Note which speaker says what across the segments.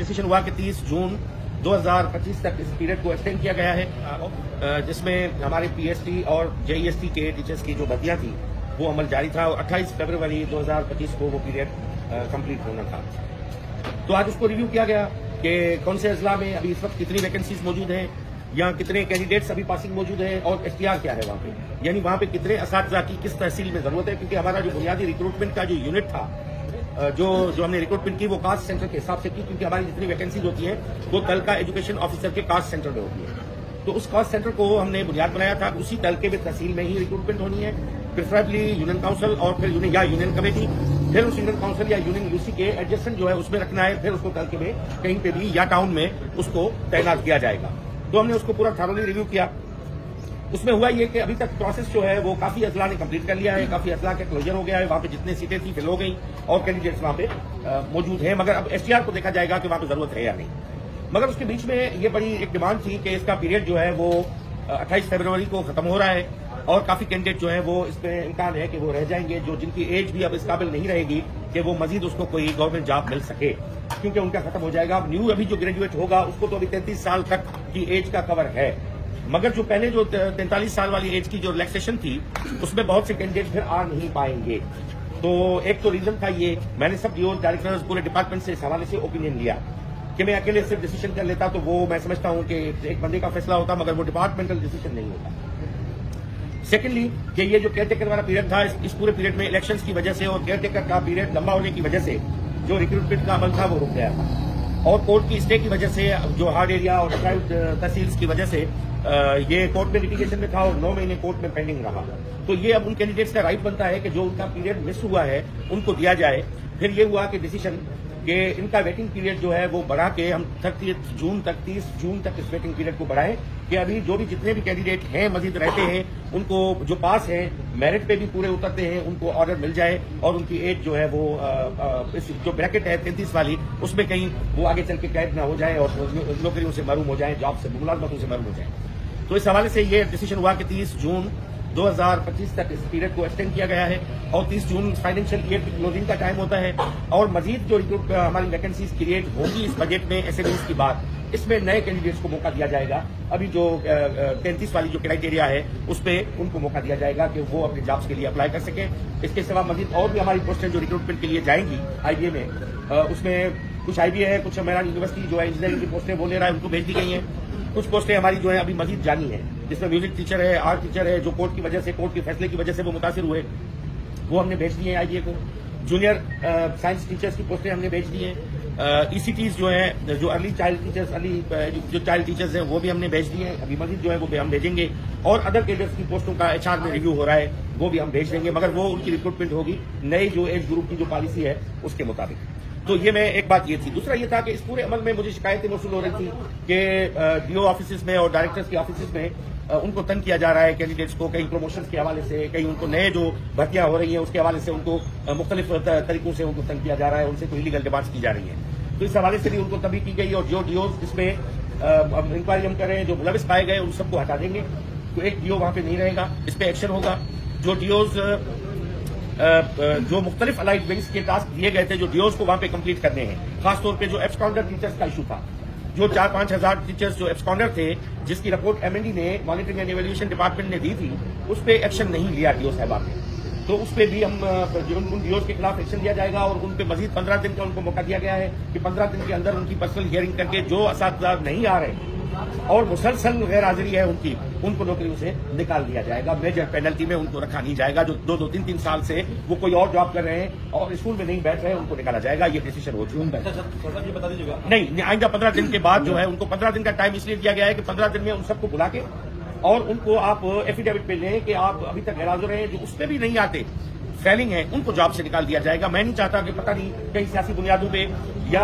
Speaker 1: Decision हुआ कि 30 जून 2025 तक इस पीरियड को एक्सटेंड किया गया है, जिसमें हमारे पीएसटी और जेईएसटी के टीचर्स की जो भर्तियां थी वो अमल जारी था और 28 फरवरी 2025 को वो पीरियड कंप्लीट होना था। तो आज उसको रिव्यू किया गया कि कौन से अजला में अभी इस वक्त कितनी वैकेंसीज मौजूद हैं या कितने कैंडिडेट्स अभी पासिंग मौजूद है और एसटीआर क्या है वहाँ पे, यानी वहाँ पे कितने असातिज़ा की किस तहसील में जरूरत है। क्योंकि हमारा जो बुनियादी रिक्रूटमेंट का जो यूनिट था, जो हमने रिक्रूटमेंट की वो कास्ट सेंटर के हिसाब से की, क्योंकि हमारी जितनी वैकेंसीज होती है वो तल का एजुकेशन ऑफिसर के कास्ट सेंटर में होती है। तो उस कास्ट सेंटर को हमने बुनियाद बनाया था, उसी तल के भी तहसील में ही रिक्रूटमेंट होनी है, प्रेफरेबली यूनियन काउंसिल और फिर यूनियन कमेटी, फिर उस यूनियन काउंसिल या यूनियन यूसी के एडजस्टेंट जो है उसमें रखना है, फिर उसको तल के में कहीं पे भी या टाउन में उसको तैनात किया जाएगा। तो हमने उसको पूरा थॉरली रिव्यू किया। उसमें हुआ ये कि अभी तक प्रोसेस जो है वो काफी अजला ने कंप्लीट कर लिया है, काफी अजला का क्लोजर हो गया है, वहां पे जितने सीटें थी फिल हो गई और कैंडिडेट्स वहां पे मौजूद हैं। मगर अब एसटीआर को देखा जाएगा कि वहां पे जरूरत है या नहीं। मगर उसके बीच में ये बड़ी एक डिमांड थी कि इसका पीरियड जो है वो 28 फरवरी को खत्म हो रहा है और काफी कैंडिडेट जो है वो इसमें इम्कान है कि वो रह जाएंगे, जो जिनकी एज भी अब इस काबिल नहीं रहेगी कि वो मजीद उसको कोई गवर्नमेंट जॉब मिल सके, क्योंकि उनका खत्म हो जाएगा। अब न्यू अभी जो ग्रेजुएट होगा उसको तो अभी 33 साल तक की एज का कवर है, मगर जो पहले जो 43 साल वाली एज की जो रिलैक्सेशन थी उसमें बहुत से कैंडिडेट फिर आ नहीं पाएंगे। तो एक तो रीजन था ये। मैंने सब डीओ डायरेक्टर्स पूरे डिपार्टमेंट से इस हवाले से ओपिनियन लिया कि मैं अकेले सिर्फ डिसीजन कर लेता तो वो मैं समझता हूं कि एक बंदे का फैसला होता, मगर वो डिपार्टमेंटल डिसीजन नहीं होता। सेकेंडली कि ये जो केयरटेकर वाला पीरियड था, इस पूरे पीरियड में इलेक्शंस की वजह से और केयरटेकर का पीरियड लंबा होने की वजह से जो रिक्रूटमेंट का अमल था वो रुक गया था, और कोर्ट की स्टे की वजह से, जो हार्ड एरिया और तहसील की वजह से ये कोर्ट में लिटिगेशन में था और 9 महीने कोर्ट में पेंडिंग रहा। तो ये अब उन कैंडिडेट्स का राइट बनता है कि जो उनका पीरियड मिस हुआ है उनको दिया जाए। फिर ये हुआ कि डिसीजन कि इनका वेटिंग पीरियड जो है वो बढ़ा के हम 30 जून तक इस वेटिंग पीरियड को बढ़ाएं कि अभी जो भी जितने भी कैंडिडेट हैं मजीद रहते हैं उनको जो पास हैं मेरिट पे भी पूरे उतरते हैं उनको ऑर्डर मिल जाए और उनकी एज जो है वो इस जो ब्रैकेट है 33 वाली उसमें कहीं वो आगे चल के कैद ना हो जाए और नौकरियों से महरूम हो जाए, जॉब से मुलाजमतों से महरूम हो जाए। तो इस हवाले से ये डिसीजन हुआ कि 30 जून 2025 तक इस पीरियड को एक्सटेंड किया गया है और 30 जून फाइनेंशियल ईयर की क्लोजिंग का टाइम होता है और मजीद जो हमारी वैकेंसीज क्रिएट होगी इस बजट में एसएमईज की बात, इसमें नए कैंडिडेट्स को मौका दिया जाएगा। अभी जो 33 वाली जो क्राइटेरिया है उस पर उनको मौका दिया जाएगा कि वो अपने जॉब्स के लिए अप्लाई कर सकें। इसके सिवा मजीद और भी हमारी पोस्टें जो रिक्रूटमेंट के लिए जाएंगी आईबीए में, उसमें कुछ आईबीए है, कुछ हमारा यूनिवर्सिटी जो है इंजीनियरिंग की पोस्टें वो ले रहा है, उनको भेज दी गई हैं। कुछ पोस्टें हमारी जो है अभी मजीद जानी है, जिसमें म्यूजिक टीचर है, आर्ट टीचर है, जो कोर्ट की वजह से, कोर्ट के फैसले की वजह से वो मुतासिर हुए, वो हमने भेज दी है आईबीए को। जूनियर साइंस टीचर्स की पोस्टें हमने भेज दी हैं। ईसीटीज जो है, जो अर्ली चाइल्ड टीचर्स, जो चाइल्ड टीचर्स हैं वो भी हमने भेज दी हैं। अभी मजीद जो है वो भी हम भेजेंगे और अदर कैडर्स की पोस्टों का एचआर में रिव्यू हो रहा है, वो भी हम भेज देंगे, मगर वो उनकी रिक्रूटमेंट होगी नई जो एज ग्रुप की जो पॉलिसी है उसके मुताबिक। तो ये मैं एक बात ये थी। दूसरा ये था कि इस पूरे अमल में मुझे शिकायतें मौसूल हो रही थी कि डीओ ऑफिस में और डायरेक्टर्स के ऑफिस में उनको तंग किया जा रहा है कैंडिडेट्स को, कहीं प्रमोशन के हवाले से, कहीं उनको नए जो भर्तियां हो रही हैं उसके हवाले से उनको मुख्तलिफ तरीकों से उनको तंग किया जा रहा है, उनसे कोई इलीगल डिमांड्स की जा रही है। तो इस हवाले से भी उनको तभी की गई और जो डीओज इसमें इंक्वायरी हम कर रहे हैं, जो मुलविस पाए गए उन सबको हटा देंगे। तो एक डीओ वहां पे नहीं रहेगा, इस पर एक्शन होगा। जो डीओज जो मुख्तलिफ अलाइड विंग्स के टास्क दिए गए थे, जो डीओज को वहां पे कंप्लीट करने हैं, खासतौर पे जो एब्सकॉन्डर टीचर्स का इशू था, जो 4-5 हजार टीचर्स जो एब्सकॉन्डर थे जिसकी रिपोर्ट एमएनडी ने मॉनिटरिंग एंड इवैल्यूएशन डिपार्टमेंट ने दी थी, उस पर एक्शन नहीं लिया डीओ साहबा ने। तो उस पर भी हम उन डीओज के खिलाफ एक्शन लिया जाएगा और उन पर मजीद 15 दिन का उनको मौका दिया गया है कि 15 दिन के अंदर उनकी पर्सनल हियरिंग करके जो असातिज़ा नहीं आ रहे और मुसलसल गैर हाजिरी है उनकी, उनको नौकरियों से निकाल दिया जाएगा। मेजर पेनल्टी में उनको रखा नहीं जाएगा। जो 2-3 साल से वो कोई और जॉब कर रहे हैं और स्कूल में नहीं बैठ रहे हैं उनको निकाला जाएगा। ये डिसीजन हो चुका है।
Speaker 2: ये बता दीजिएगा।
Speaker 1: नहीं, आइंदा 15 दिन के बाद जो है उनको 15 दिन का टाइम इसलिए दिया गया है कि 15 दिन में उन सबको बुला के और उनको आप एफिडेविट पे लें कि आप अभी तक गैर हाजिर हैं, जो उस पर भी नहीं आते, फेलिंग है, उनको जॉब से निकाल दिया जाएगा। मैं नहीं चाहता कि पता नहीं कई सियासी बुनियादों पे या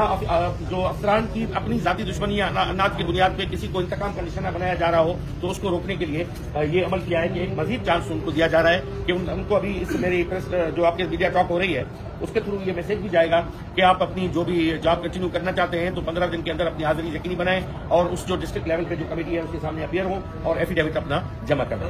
Speaker 1: जो अफसरान की अपनी जाती दुश्मनी या अनाज की बुनियाद पे किसी को इंतकाम का निशाना बनाया जा रहा हो, तो उसको रोकने के लिए ये अमल किया है कि एक मजीद चांस उनको दिया जा रहा है कि उनको अभी इस मेरी प्रेस जो आपके मीडिया टॉक हो रही है उसके थ्रू ये मैसेज भी जाएगा कि आप अपनी जो भी जॉब कंटिन्यू करना चाहते हैं तो 15 दिन के अंदर अपनी हाजिरी यकीनी बनाएं और उस जो डिस्ट्रिक्ट लेवल पे जो कमेटी है उसके सामने अपीयर हो और एफिडेविट अपना जमा करें।